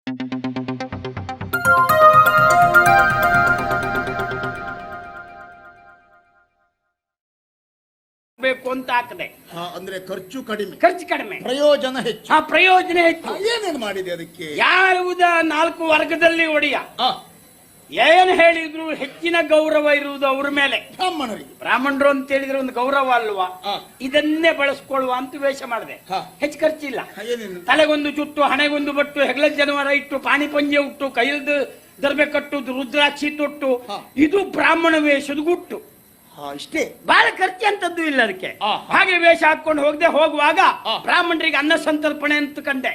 ಬೇಕು ಅಂತ ಹಾಕದೆ. ಅಂದ್ರೆ ಖರ್ಚು ಕಡಿಮೆ, ಪ್ರಯೋಜನ ಹೆಚ್ಚು. ಪ್ರಯೋಜನ ಹೆಚ್ಚು. ಏನೇನು ಮಾಡಿದೆ ಅದಕ್ಕೆ? ಯಾವುದ 4 ವರ್ಗದಲ್ಲಿ ಒಡೆಯ ಏನ್ ಹೇಳಿದ್ರು ಹೆಚ್ಚಿನ ಗೌರವ ಇರುವುದು ಅವ್ರ ಮೇಲೆ. ಬ್ರಾಹ್ಮಣರು ಅಂತ ಹೇಳಿದ್ರೆ ಒಂದು ಗೌರವ ಅಲ್ವಾ? ಇದನ್ನೇ ಬಳಸ್ಕೊಳ್ಳುವ ಅಂತ ವೇಷ ಮಾಡಿದೆ. ಹೆಚ್ಚು ಖರ್ಚಿಲ್ಲ. ತಲೆಗೊಂದು ಚುಟ್ಟು, ಹಣೆಗೊಂದು ಬಟ್ಟು, ಹೆಗಲ ಜನವರ ಇಟ್ಟು, ಪಾಣಿ ಪಂಜೆ ಉಟ್ಟು, ಕೈಲ್ದು ದರ್ಬೆ ಕಟ್ಟುದು, ರುದ್ರಾಕ್ಷಿ ತೊಟ್ಟು, ಇದು ಬ್ರಾಹ್ಮಣ ವೇಷದ ಗುಟ್ಟು. ಇಷ್ಟೇ, ಬಹಳ ಖರ್ಚು ಅಂತದ್ದು ಇಲ್ಲ ಅದಕ್ಕೆ. ಹಾಗೆ ವೇಷ ಹಾಕೊಂಡು ಹೋಗುವಾಗ ಬ್ರಾಹ್ಮಣರಿಗೆ ಅನ್ನ ಸಂತರ್ಪಣೆ ಅಂತ ಕಂಡೆ.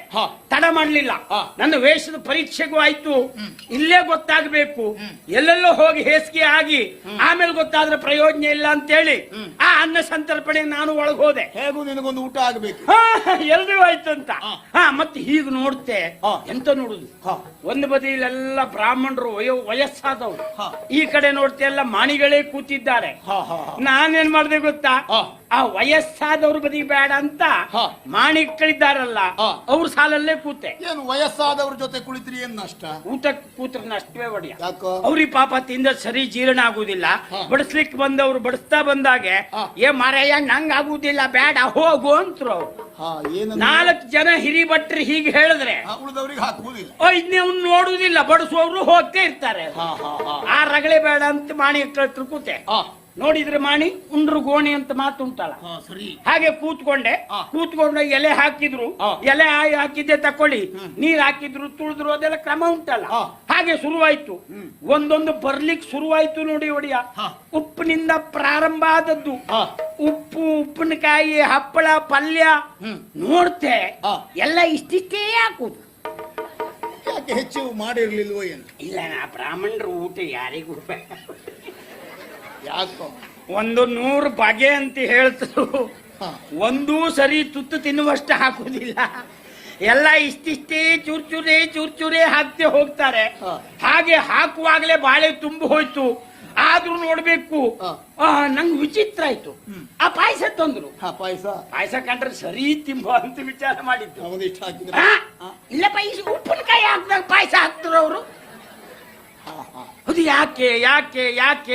ತಡ ಮಾಡ್ಲಿಲ್ಲ. ನನ್ನ ವೇಷದ ಪರೀಕ್ಷೆಗೂ ಆಯ್ತು. ಇಲ್ಲೇ ಗೊತ್ತಾಗಬೇಕು. ಎಲ್ಲೆಲ್ಲೋ ಹೋಗಿ ಹೇಸಿಗೆ ಆಗಿ ಆಮೇಲೆ ಗೊತ್ತಾದ್ರೆ ಪ್ರಯೋಜನ ಇಲ್ಲ ಅಂತೇಳಿ ಆ ಅನ್ನ ಸಂತರ್ಪಣೆ ನಾನು ಒಳಗೆ ಹೋದೆ. ಹೇಗೂ ನಿನಗೊಂದು ಊಟ ಆಗಬೇಕು. ಎಲ್ರಿಗೂ ಆಯ್ತು ಅಂತ. ಮತ್ತೆ ಹೀಗೆ ನೋಡ್ತೆ. ಎಂತ ನೋಡುದು, ಒಂದು ಬದಿಯಲ್ಲೆಲ್ಲ ಬ್ರಾಹ್ಮಣರು ವಯಸ್ಸಾದವರು, ಈ ಕಡೆ ನೋಡ್ತೆ ಎಲ್ಲ ಮಾಣಿಗಳೇ ಕೂತಿದ್ದಾರೆ. ನಾನೇನ್ ಮಾಡ್ದೆ ಗೊತ್ತಾ? ಆ ವಯಸ್ಸಾದವ್ರ ಬದಿ ಬೇಡ ಅಂತ ಮಾಣಿಗಳಿದ್ದಾರಲ್ಲ ಅವ್ರ ಸಾಲಲ್ಲೇ ಕೂತೆ. ಏನು ವಯಸ್ಸಾದವ್ರ ಜೊತೆ ಕುಳಿತ್ರಿ ಏನ್ ನಷ್ಟ? ಊಟಕ್ಕೆ ಕೂತ್ರ ನಷ್ಟವೇ ಒಡೆಯ. ಅವ್ರಿಗೆ ಪಾಪ ತಿಂದ ಸರಿ ಜೀರ್ಣ ಆಗುದಿಲ್ಲ. ಬಡಿಸ್ಲಿಕ್ಕೆ ಬಂದವ್ರು ಬಡಿಸ್ತಾ ಬಂದಾಗೆ ಏ ಮಾರಯ್ಯ ನಂಗ್ ಆಗುದಿಲ್ಲ, ಬೇಡ ಹೋಗು ಅಂತರು ಅವ್ರು. 4 ಜನ ಹಿರಿ ಭಟ್ರು ಹೀಗೆ ಹೇಳಿದ್ರೆ ಅವ್ನು ನೋಡುದಿಲ್ಲ. ಬಡಿಸುವವರು ಹೋಗ್ತಾ ಇರ್ತಾರೆ. ಆ ರಗಳೆ ಬೇಡ ಅಂತ ಮಾಣಿ ಕೂತೆ. ನೋಡಿದ್ರೆ ಮಾಣಿ ಉಂಡ್ರು ಗೋಣಿ ಅಂತ ಮಾತುಂಟಲ್ಲ, ಹಾಗೆ ಕೂತ್ಕೊಂಡು ಎಲೆ ಹಾಕಿದ್ರು, ಎಲೆ ಹಾಕಿದ್ದೆ ತಕೊಳ್ಳಿ, ನೀರ್ ಹಾಕಿದ್ರು, ತುಳಿದ್ರು, ಅದೆಲ್ಲ ಕ್ರಮ ಉಂಟಲ್ಲ. ಹಾಗೆ ಶುರುವಾಯ್ತು. ಒಂದೊಂದು ಬರ್ಲಿಕ್ಕೆ ಶುರುವಾಯ್ತು ನೋಡಿ ಒಡೆಯ. ಉಪ್ಪಿನಿಂದ ಪ್ರಾರಂಭ ಆದದ್ದು. ಉಪ್ಪು, ಉಪ್ಪಿನಕಾಯಿ, ಹಪ್ಪಳ, ಪಲ್ಯ ನೋಡ್ತೆ ಎಲ್ಲ ಇಷ್ಟಿಷ್ಟೇ ಹಾಕುದು. ಯಾಕೆ ಹೆಚ್ಚು ಮಾಡಿರ್ಲಿಲ್ವೋ ಏನು? ಇಲ್ಲ, ನಾ ಬ್ರಾಹ್ಮಣರು ಊಟ ಯಾರಿಗೂ ಯಾಕೋ 100 ಬಗೆ ಅಂತ ಹೇಳ್ತರು. ಒಂದೂ ಸರಿ ತುತ್ತು ತಿನ್ನುವಷ್ಟು ಹಾಕುದಿಲ್ಲ. ಎಲ್ಲ ಇಷ್ಟಿಷ್ಟೇ ಚೂರ್ಚೂರೇ ಹಾಕ್ತೆ ಹೋಗ್ತಾರೆ. ಹಾಗೆ ಹಾಕುವಾಗಲೇ ಬಾಳೆ ತುಂಬಿ ಹೋಯ್ತು. ಆದ್ರೂ ನೋಡ್ಬೇಕು, ನಂಗೆ ವಿಚಿತ್ರ ಆಯ್ತು. ಆ ಪಾಯಸ ತಂದ್ರು. ಪಾಯಸ ಕಂಡ್ರೆ ಸರಿ ತಿಂಬ ಅಂತ ವಿಚಾರ ಮಾಡಿದ್ದು. ಇಲ್ಲ, ಉಪ್ಪಿನಕಾಯಿ ಹಾಕಿದಾಗ ಪಾಯಸ ಹಾಕ್ತಾರ ಅವರು. ಅದು ಯಾಕೆ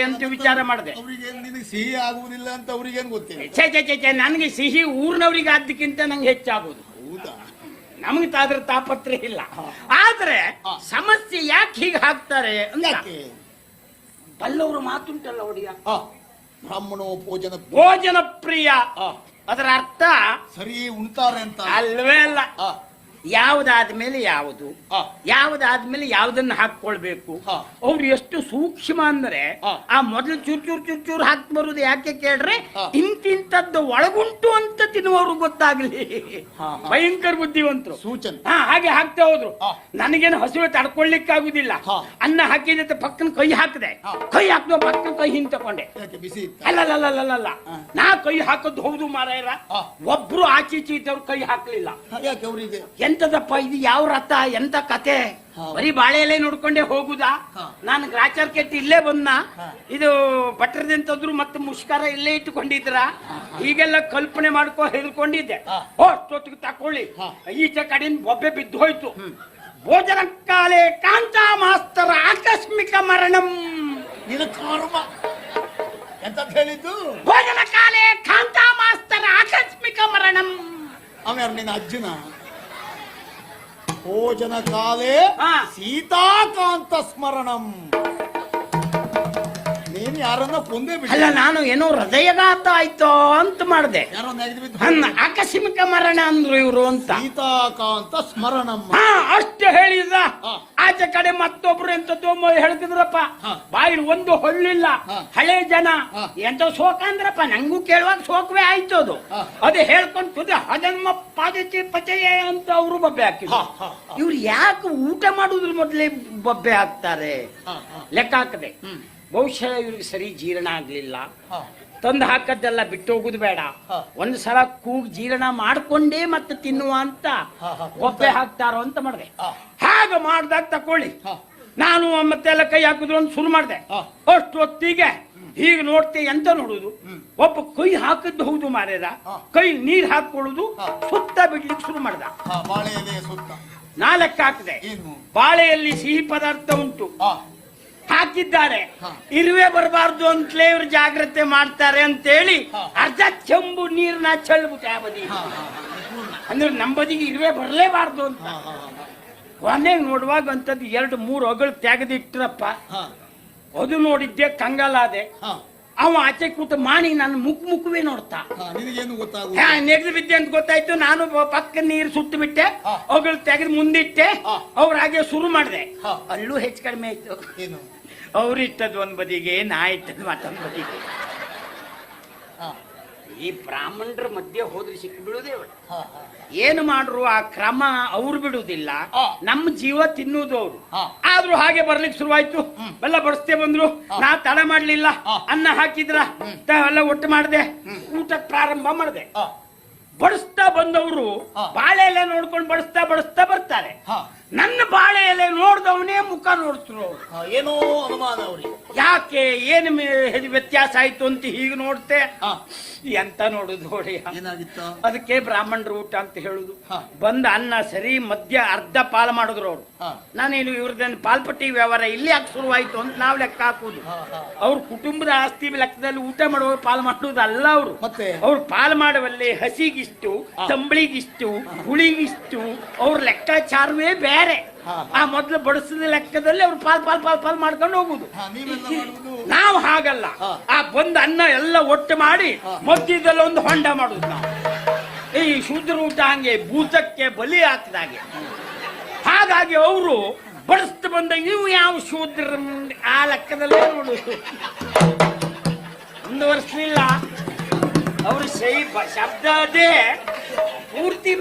ಅಂತ ವಿಚಾರ ಮಾಡಿದೆ. ಸಿಹಿ ಆಗುವುದಿಲ್ಲ ಅಂತ ಅವ್ರಿಗೇನು ಗೊತ್ತಿಲ್ಲ. ಛೇ, ನನಗೆ ಸಿಹಿ ಊರಿನವ್ರಿಗೆ ಆದ್ದಕ್ಕಿಂತ ನಂಗೆ ಹೆಚ್ಚಾಗುದು. ನಮ್ಗೆ ಅದ್ರ ತಾಪತ್ರೆ ಇಲ್ಲ. ಆದ್ರೆ ಸಮಸ್ಯೆ ಯಾಕೆ ಹೀಗೆ ಹಾಕ್ತಾರೆ ಅಂದ್ರೆ ಬಲ್ಲವರು ಮಾತುಂಟಲ್ಲ ಒಡೆಯ. ಬ್ರಾಹ್ಮಣೋ ಭೋಜನ ಪ್ರಿಯ. ಅದರ ಅರ್ಥ ಸರಿ ಉಣ್ತಾರೆ ಅಂತ ಅಲ್ವೇ ಅಲ್ಲ. ಯಾವುದಾದ್ಮೇಲೆ ಯಾವುದಾದ್ಮೇಲೆ ಯಾವುದನ್ನ ಹಾಕೊಳ್ಬೇಕು. ಅವ್ರು ಎಷ್ಟು ಸೂಕ್ಷ್ಮ ಅಂದ್ರೆ ಆ ಮೊದಲು ಚೂರ್ ಹಾಕಿ ಬರುದು ಯಾಕೆ ಕೇಳ್ರೆ, ಇಂತಿಂತದ್ದು ಒಳಗುಂಟು ಅಂತ ತಿನ್ನುವವ್ರು ಗೊತ್ತಾಗ್ಲಿ. ಭಯಂಕರ ಬುದ್ಧಿವಂತರು. ಸೂಚನೆ. ಹಾಗೆ ಹಾಕ್ತಾ ಹೋದ್ರು. ನನಗೇನು ಹಸುವೆ ತಡ್ಕೊಳ್ಳಿಕ್ಕೆ ಆಗುದಿಲ್ಲ. ಅನ್ನ ಹಾಕಿದ ಪಕ್ಕನ ಕೈ ಹಾಕದೆ, ಕೈ ಹಾಕಿದ ಪಕ್ಕನ ಕೈ ಹಿಂಗ್ ತಕೊಂಡೆ. ಅಲ್ಲಲ್ಲ, ನಾ ಕೈ ಹಾಕದ್ ಹೌದು ಮಾರಾಯರ. ಒಬ್ರು ಆಚೀಚಿ ಇದ್ದವ್ರು ಕೈ ಹಾಕ್ಲಿಲ್ಲ. ಎಂತದಪ್ಪ ಇದು, ಯಾವ ರಥ, ಎಂತ ಕತೆ, ಬರೀ ಬಾಳೆ ಎಲೆ ನೋಡ್ಕೊಂಡೆ ಹೋಗುದಾ? ನಾನು ಗ್ರಾಚಾರ ಕೆಟ್ಟಿ ಇಲ್ಲೇ ಬಂದ. ಇದು ಭಟ್ರದಂತದ್ರು ಮತ್ತೆ ಮುಷ್ಕಾರ ಇಲ್ಲೇ ಇಟ್ಟುಕೊಂಡಿದ್ರ. ಹೀಗೆಲ್ಲ ಕಲ್ಪನೆ ಮಾಡ್ಕೊ ಹೆದರ್ಕೊಂಡಿದ್ದೆ. ಅಷ್ಟೊತ್ತಿಗೆ ತಕೊಳ್ಳಿ ಈಚೆ ಕಡೆಯಿಂದ ಬೊಬ್ಬೆ ಬಿದ್ದು ಹೋಯ್ತು. ಭೋಜನ ಕಾಲೇ ಕಾಂತ ಮಾಸ್ತರ ಆಕಸ್ಮಿಕ ಮರಣಂ. ಎಂತ ಹೇಳಿದ್ದು? ಭೋಜನ ಕಾಲೇ ಕಾಂತ ಮಾಸ್ತರ ಆಕಸ್ಮಿಕ ಮರಣಂ. ಆಮೇಲೆ ನಿನ್ನ ಅಜ್ಜನ ಭೋಜನ ಕಾಲೇ ಸೀತಾಕಾಂತ ಸ್ಮರಣಂ. ನೀನ್ ಯಾರನ್ನ ಕೊಂದೇ ಬಿಡ. ಅಲ್ಲ, ನಾನು ಏನೋ ಹೃದಯಘಾತ ಆಯ್ತೋ ಅಂತ ಮಾಡಿದೆ. ಆಕಸ್ಮಿಕ ಮರಣ ಅಂದ್ರು ಇವ್ರು ಅಂತ. ಸೀತಾಕಾಂತ ಸ್ಮರಣಂ ಅಷ್ಟು ಹೇಳಿದ. ಆಚೆ ಕಡೆ ಮತ್ತೊಬ್ರು ಎಂತದ್ದು ಹೇಳ್ತಿದ್ರಪ್ಪ. ಬಾಯಿ ಒಂದು ಹೊಳ್ಳಿಲ್ಲ. ಹಳೆ ಜನ ಎಂತ ಶೋಕ ಅಂದ್ರಪ್ಪ. ನಂಗೂ ಕೇಳುವಾಗ ಶೋಕವೇ ಆಯ್ತು ಅದು. ಅದೇ ಹೇಳ್ಕೊಂಡ್ ಅದನ್ನ ಪಾದಚಿ ಪಚಯ ಅಂತ ಅವರು ಬಬ್ಬೆ ಹಾಕಿದ್ರು. ಇವ್ರು ಯಾಕೆ ಊಟ ಮಾಡುದ್ರ ಮೊದಲೇ ಬಬ್ಬೆ ಹಾಕ್ತಾರೆ ಲೆಕ್ಕ ಹಾಕದೆ. ಬಹುಶಃ ಇವ್ರಿಗೆ ಸರಿ ಜೀರ್ಣ ಆಗ್ಲಿಲ್ಲ. ತಂದು ಹಾಕದ್ದೆಲ್ಲ ಬಿಟ್ಟು ಹೋಗುದು ಬೇಡ, ಒಂದ್ಸಲ ಕೂಗ್ ಜೀರ್ಣ ಮಾಡ್ಕೊಂಡೇ ಮತ್ತೆ ತಿನ್ನುವ ಅಂತ ಬೊಬ್ಬೆ ಹಾಕ್ತಾರೋ ಅಂತ ಮಾಡಿದೆ. ಹಾಗೆ ಮಾಡ್ದಾಗ ತಕೊಳ್ಳಿ ನಾನು ಮತ್ತೆಲ್ಲ ಕೈ ಹಾಕಿದ್ರು ಅಂತ ಶುರು ಮಾಡಿದೆ. ಅಷ್ಟು ಹೊತ್ತಿಗೆ ಹೀಗೆ ನೋಡ್ತೆ. ಎಂತ ನೋಡುದು, ಒಬ್ಬ ಕೈ ಹಾಕದ್ದು ಹೌದು ಮಾರೇದ, ಕೈ ನೀರ್ ಹಾಕೊಳ್ಳುದು, ಸುತ್ತ ಬಿಡ್ಲಿಕ್ಕೆ ಶುರು ಮಾಡ್ದ. ನಾ ಲೆಕ್ಕ ಹಾಕಿದೆ. ಏನು? ಬಾಳೆಯಲ್ಲಿ ಸಿಹಿ ಪದಾರ್ಥ ಉಂಟು, ಆ, ಹಾಕಿದ್ದಾರೆ. ಹಾ. ಇರುವೆ ಬರಬಾರ್ದು ಅಂತಲೇ ಇವ್ರು ಜಾಗ್ರತೆ ಮಾಡ್ತಾರೆ ಅಂತೇಳಿ ಹಾ. ಅರ್ಧ ಚೆಂಬು ನೀರ್ನ ಚೆಲ್ಬಿಟ್ಟೆ ಆ ಬದಿ. ಹಾ, ಹಾ, ಹಾ, ಪೂರ್ಣ. ಅಂದ್ರೆ ನಮ್ಮ ಬದಿಗೆ ಇರುವೆ ಬರಲೇಬಾರ್ದು ಅಂತ. ಹಾ, ಹಾ, ಕೊನೆಗೆ ನೋಡುವಾಗ ಅಂತದ್ದು 2-3 ಅಗಳು ತೆಗೆದಿಟ್ರಪ್ಪ. ಹಾ, ಅದು ನೋಡಿದ್ದೆ ಕಂಗಾಲಾದೆ. ಹಾ, ಅವ ಆಚೆ ಕೂತ ಮಾಡಿ ನನ್ನ ಮುಖವೇ ನೋಡ್ತಾ. ಹಾ, ನಿನಗೇನು ಗೊತ್ತಾಗುದು? ನೆಗೆದು ಬಿದ್ದೆ ಅಂತ ಗೊತ್ತಾಯ್ತು. ನಾನು ಪಕ್ಕ ನೀರು ಸುಟ್ಟು ಬಿಟ್ಟೆ, ಹಾ. ಅವುಗಳು ತೆಗೆದು ಮುಂದಿಟ್ಟೆ. ಹಾ. ಅವ್ರ ಹಾಗೆ ಶುರು ಮಾಡಿದೆ. ಹಾ. ಅಲ್ಲೂ ಹೆಚ್ಚು ಕಡಿಮೆ ಆಯ್ತು. ಏನು? ಅವ್ರು ಇಟ್ಟದ್ದು ಒಂದ್ ಬದಿಗೆ, ನಾ ಇಟ್ಟದ್ದು ಮತ್ತೊಂದ್ ಬದಿಗೆ. ಹಾ, ಈ ಬ್ರಾಹ್ಮಣರ ಮಧ್ಯೆ ಹೋದ್ರೆ ಸಿಕ್ಕಿ ಬಿಡುವುದೇ ಒಳ್ಳೆ. ಹಾ, ಹಾ, ಏನು ಮಾಡ್ರು ಆ ಕ್ರಮ ಅವ್ರು ಬಿಡುವುದಿಲ್ಲ, ಹಾ. ನಮ್ಮ ಜೀವ ತಿನ್ನುವುದು ಅವ್ರು. ಹಾ. ಆದ್ರೂ ಹಾಗೆ ಬರ್ಲಿಕ್ಕೆ ಶುರುವಾಯ್ತು. ಎಲ್ಲ ಬಡಿಸ್ತೇ ಬಂದ್ರು. ನಾ ತಡ ಮಾಡ್ಲಿಲ್ಲ. ಹಾ. ಅನ್ನ ಹಾಕಿದ್ರ ಎಲ್ಲ ಒಟ್ಟು ಮಾಡಿದೆ. ಊಟಕ್ಕೆ ಪ್ರಾರಂಭ ಮಾಡಿದೆ. ಹಾ, ಬಡಿಸ್ತಾ ಬಂದವರು ಹಾ. ಬಾಳೆ ಎಲೆ ನೋಡ್ಕೊಂಡು ಬಡಿಸ್ತಾ ಬರ್ತಾರೆ. ಹಾ, ನನ್ನ ಬಾಳೆ ಎಲೆ ನೋಡ್ದವನೇ ಮುಖ ನೋಡ್ತರು ಅವ್ರು. ಹಾ, ಏನೋ ಅನುಮಾನ ಅವ್ರಿಗೆ. ಯಾಕೆ ಏನು ವ್ಯತ್ಯಾಸ ಆಯ್ತು ಅಂತ ಹೀಗೆ ನೋಡ್ತೆ. ಹಾ, ಎಂತ ನೋಡುದು ನೋಡಿ. ಏನಾಗಿತ್ತ? ಅದಕ್ಕೆ ಬ್ರಾಹ್ಮಣರು ಊಟ ಅಂತ ಹೇಳುದು. ಹಾ. ಬಂದ ಅನ್ನ ಸರಿ ಮಧ್ಯ ಅರ್ಧ ಪಾಲು ಮಾಡಿದ್ರು ಅವ್ರು. ಹಾ, ನಾನೇನು ಇವ್ರದ್ದೇನು ಪಾಲ್ಪಟ್ಟಿ ವ್ಯವಹಾರ ಇಲ್ಲಿ ಯಾಕೆ ಶುರುವಾಯ್ತು ಅಂತ ನಾವು ಲೆಕ್ಕ ಹಾಕುದು. ಹಾ, ಹಾ. ಅವ್ರ ಕುಟುಂಬದ ಆಸ್ತಿ ಲೆಕ್ಕದಲ್ಲಿ ಊಟ ಮಾಡುವ ಪಾಲು ಮಾಡುವುದು ಅಲ್ಲ ಅವರು. ಮತ್ತೆ? ಅವ್ರು ಪಾಲು ಮಾಡುವಲ್ಲಿ ಹಸಿಗಿಷ್ಟು, ತಂಬಳಿಗಿಷ್ಟು, ಹುಳಿಗಿಷ್ಟು, ಅವ್ರ ಲೆಕ್ಕಾಚಾರವೇ ಬೇರೆ. ಹಾ. ಆ ಮೊದಲು ಬಡಿಸಿದ ಲೆಕ್ಕದಲ್ಲಿ ಅವ್ರು ಪಾಲ್ ಮಾಡ್ಕೊಂಡು ಹೋಗುದು. ಹಾ, ನೀವೆಲ್ಲ ಮಾಡುವುದು? ನಾವು ಹಾಗಲ್ಲ. ಹಾ. ಆ ಬಂದ ಅನ್ನ ಎಲ್ಲ ಒಟ್ಟು ಮಾಡಿ ಹಾ. ಮಧ್ಯದಲ್ಲಿ ಒಂದು ಹೊಂಡ ಮಾಡುದು ನಾವು. ಈ ಶೂದ್ರ ಊಟ ಹಂಗೆ ಭೂತಕ್ಕೆ ಬಲಿ ಹಾಕಿದಾಗೆ. ಹಾಗಾಗಿ ಅವರು ಬಡಿಸ್ತು ಬಂದ ಇವು ಯಾವ ಶೂದ್ರ ಆ ಲೆಕ್ಕದಲ್ಲೇ ನೋಡುದು. ಮುಂದುವರಿಸಲಿಲ್ಲ ಅವರು ಶಬ್ದ ಅದೇ ಪೂರ್ತಿ